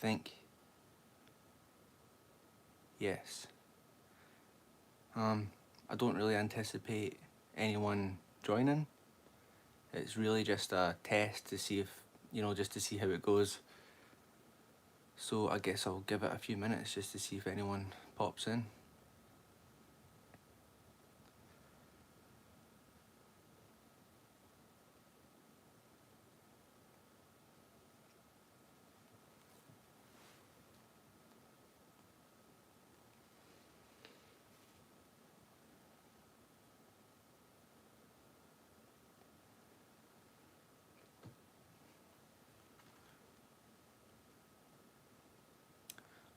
think. Yes. I don't really anticipate anyone joining. It's really just a test to see if, just to see how it goes. So I guess I'll give it a few minutes just to see if anyone pops in.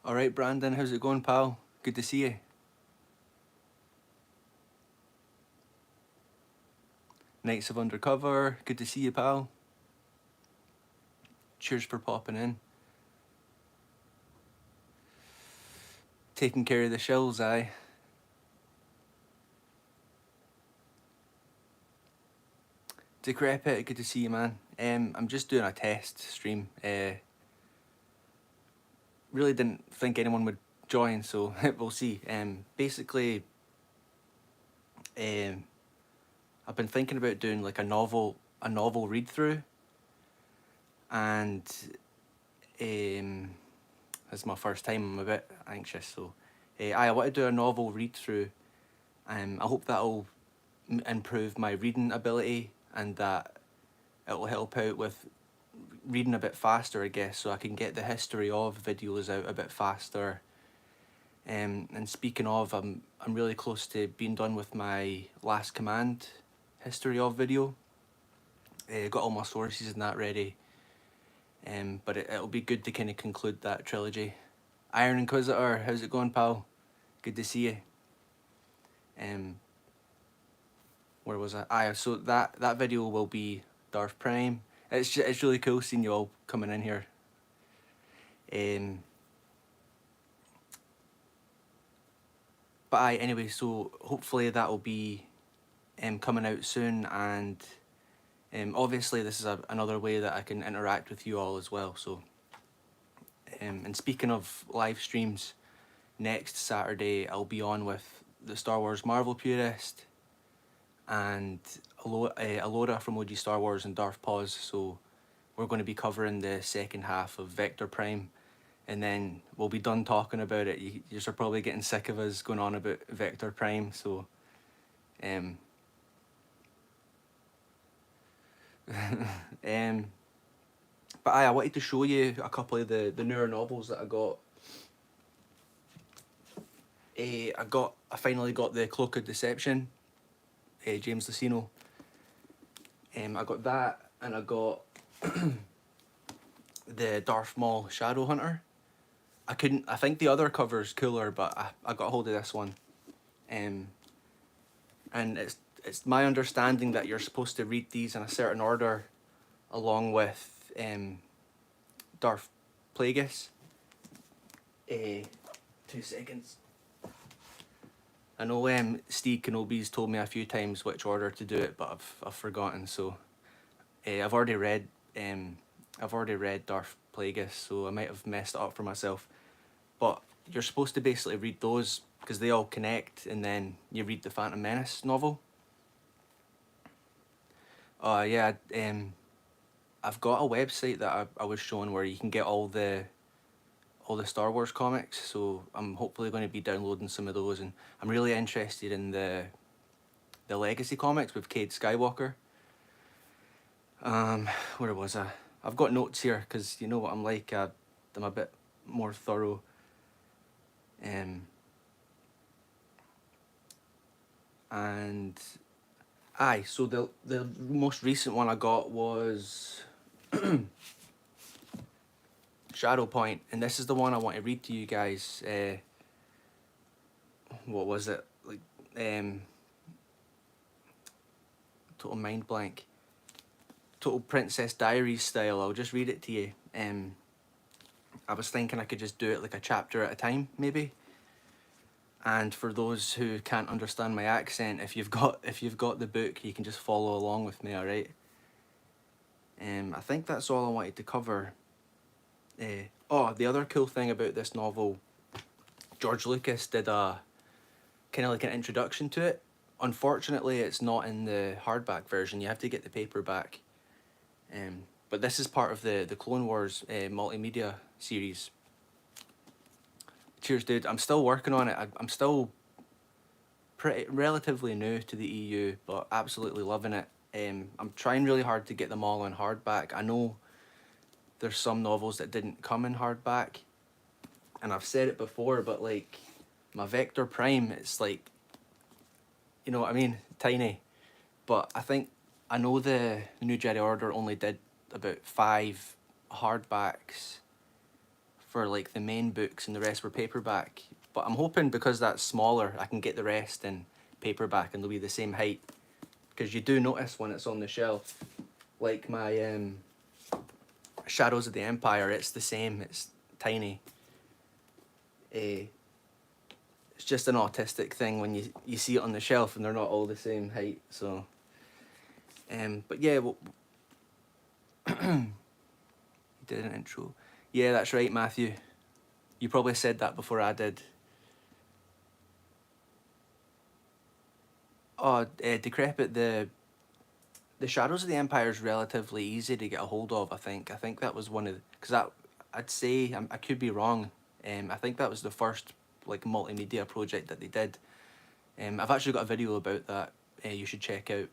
Alright, Brandon, how's it going, pal? Good to see you. Nights of Undercover, good to see you, pal. Cheers for popping in. Taking care of the shills, aye. Decrepit, good to see you, man. I'm just doing a test stream. Really didn't think anyone would join, so we'll see. Basically, I've been thinking about doing like a novel read through, and it's my first time. I'm a bit anxious, so I want to do a novel read through. I hope that'll improve my reading ability and that it'll help out with reading a bit faster, I guess, so I can get the history of videos out a bit faster. And speaking of, I'm really close to being done with my Last Command history of video. Got all my sources and that ready. But it'll be good to kind of conclude that trilogy. Iron Inquisitor, how's it going, pal? Good to see you. Where was I? So that video will be Darth Prime. It's really cool seeing you all coming in here. But anyway, so hopefully that'll be coming out soon, and obviously this is another way that I can interact with you all as well. So, and speaking of live streams, next Saturday I'll be on with the Star Wars Marvel Purist and Alora from OG Star Wars and Darth Pause. So we're going to be covering the second half of Vector Prime, and then we'll be done talking about it. You're probably getting sick of us going on about Vector Prime, so but I wanted to show you a couple of the newer novels that I got. I finally got the Cloak of Deception, James Luceno. I got that, and I got the Darth Maul Shadowhunter. I think the other cover's cooler, but I got a hold of this one. And it's my understanding that you're supposed to read these in a certain order along with Darth Plagueis. 2 seconds. I know Steve Kenobi's told me a few times which order to do it, but I've forgotten. So I've already read Darth Plagueis, so I might have messed it up for myself. But you're supposed to basically read those because they all connect, and then you read the Phantom Menace novel. Yeah, I've got a website that I was showing where you can get all the Star Wars comics, so I'm hopefully going to be downloading some of those, and I'm really interested in the Legacy comics with Cade Skywalker. Where was I? I've got notes here because you know what I'm like. I'm a bit more thorough. And so the most recent one I got was Shatterpoint, and this is the one I want to read to you guys. What was it? Like total mind blank. Total Princess Diaries style. I'll just read it to you. I was thinking I could just do it like a chapter at a time, maybe. And for those who can't understand my accent, if you've got the book, you can just follow along with me, alright? I think that's all I wanted to cover. Oh, the other cool thing about this novel, George Lucas did a kind of like an introduction to it. Unfortunately, it's not in the hardback version. You have to get the paperback. But this is part of the Clone Wars multimedia series. Cheers, dude. I'm still working on it. I'm still relatively new to the EU, but absolutely loving it. I'm trying really hard to get them all in hardback. I know there's some novels that didn't come in hardback, and I've said it before, but like my Vector Prime, it's like, you know what I mean, tiny. But I know the New Jedi Order only did about 5 hardbacks for like the main books, and the rest were paperback. But I'm hoping because that's smaller, I can get the rest in paperback and they'll be the same height. Because you do notice when it's on the shelf, like my Shadows of the Empire, it's the same, it's tiny. It's just an autistic thing when you see it on the shelf and they're not all the same height. So, but yeah, well, you did an intro. Yeah, that's right, Matthew. You probably said that before I did. Oh, Decrepit, the Shadows of the Empire is relatively easy to get a hold of, I think. I think that was one of... Because I'd say, I could be wrong, I think that was the first like multimedia project that they did. I've actually got a video about that you should check out.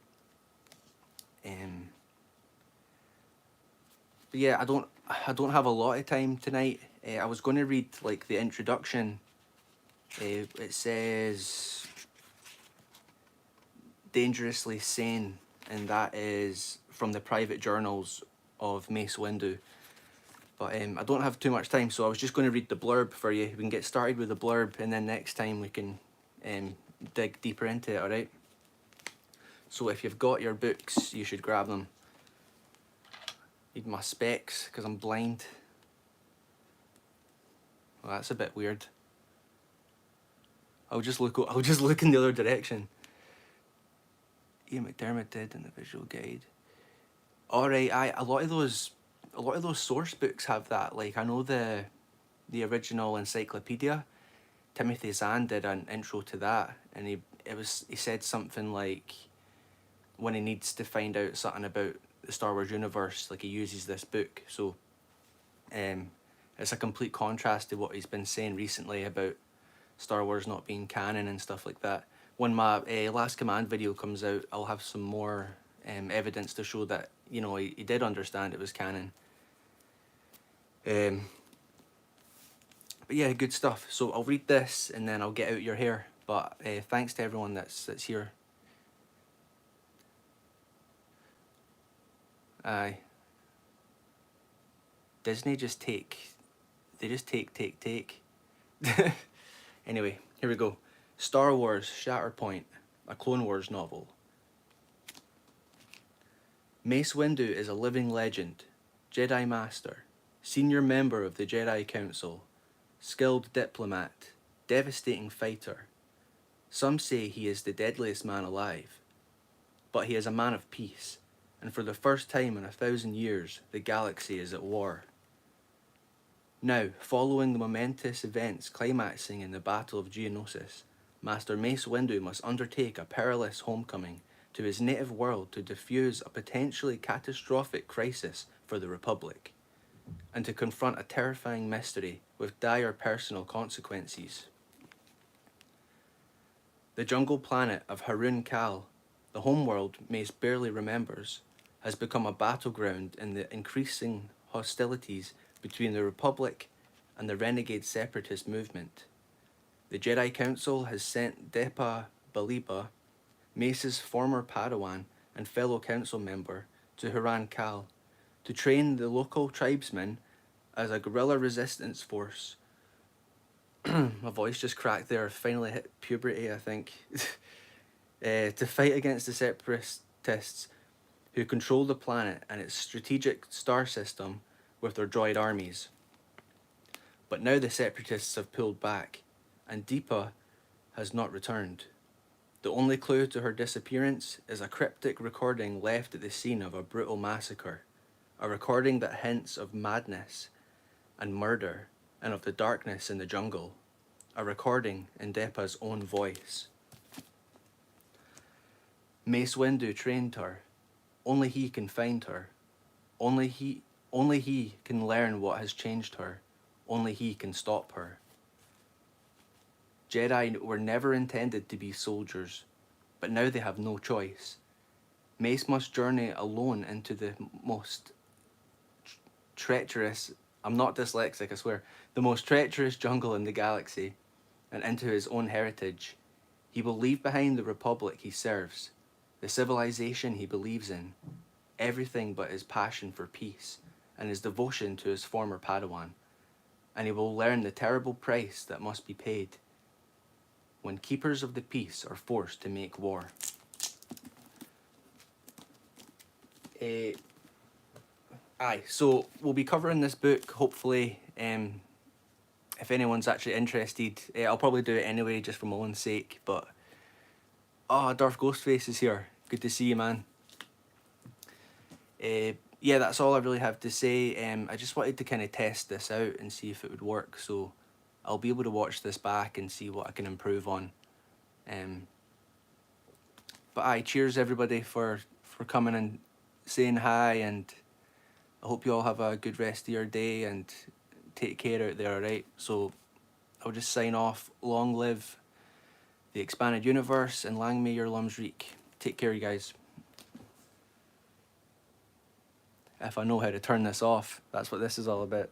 But yeah, I don't have a lot of time tonight. I was going to read like the introduction. It says Dangerously Sane, and that is from the private journals of Mace Windu. But I don't have too much time, so I was just going to read the blurb for you. We can get started with the blurb, and then next time we can dig deeper into it, alright? So if you've got your books, you should grab them. Need my specs, because I'm blind. Well, that's a bit weird. I'll just look in the other direction. Ian McDermott did in the visual guide. Alright, a lot of those source books have that. Like, I know the original encyclopedia, Timothy Zahn did an intro to that, and he said something like when he needs to find out something about the Star Wars universe, like he uses this book. So it's a complete contrast to what he's been saying recently about Star Wars not being canon and stuff like that. When my Last Command video comes out, I'll have some more evidence to show that, you know, he did understand it was canon. But yeah, good stuff. So I'll read this and then I'll get out your hair. But thanks to everyone that's here. Aye. Disney just take. Anyway, here we go. Star Wars Shatterpoint, a Clone Wars novel. Mace Windu is a living legend, Jedi Master, senior member of the Jedi Council, skilled diplomat, devastating fighter. Some say he is the deadliest man alive. But he is a man of peace, and for the first time in 1,000 years, the galaxy is at war. Now, following the momentous events climaxing in the Battle of Geonosis, Master Mace Windu must undertake a perilous homecoming to his native world to defuse a potentially catastrophic crisis for the Republic, and to confront a terrifying mystery with dire personal consequences. The jungle planet of Harun Kal, the homeworld Mace barely remembers, has become a battleground in the increasing hostilities between the Republic and the renegade separatist movement. The Jedi Council has sent Depa Baliba, Mace's former Padawan and fellow council member, to Harun Kal to train the local tribesmen as a guerrilla resistance force. My voice just cracked there, finally hit puberty, I think. To fight against the separatists who control the planet and its strategic star system with their droid armies. But now the separatists have pulled back, and Deepa has not returned. The only clue to her disappearance is a cryptic recording left at the scene of a brutal massacre, a recording that hints of madness and murder, and of the darkness in the jungle, a recording in Depa's own voice. Mace Windu trained her. Only he can find her. Only he can learn what has changed her. Only he can stop her. Jedi were never intended to be soldiers, but now they have no choice. Mace must journey alone into the most treacherous, I'm not dyslexic, I swear, the most treacherous jungle in the galaxy, and into his own heritage. He will leave behind the republic he serves, the civilization he believes in, everything but his passion for peace and his devotion to his former Padawan, and he will learn the terrible price that must be paid when keepers of the peace are forced to make war. So we'll be covering this book, hopefully, if anyone's actually interested. I'll probably do it anyway, just for my own sake, but... Oh, Darth Ghostface is here. Good to see you, man. Yeah, that's all I really have to say. I just wanted to kind of test this out and see if it would work, so I'll be able to watch this back and see what I can improve on. But cheers everybody for coming and saying hi, and I hope you all have a good rest of your day and take care out there, alright? So I'll just sign off. Long live the expanded universe, and lang may your lums reek. Take care, you guys. If I know how to turn this off, that's what this is all about.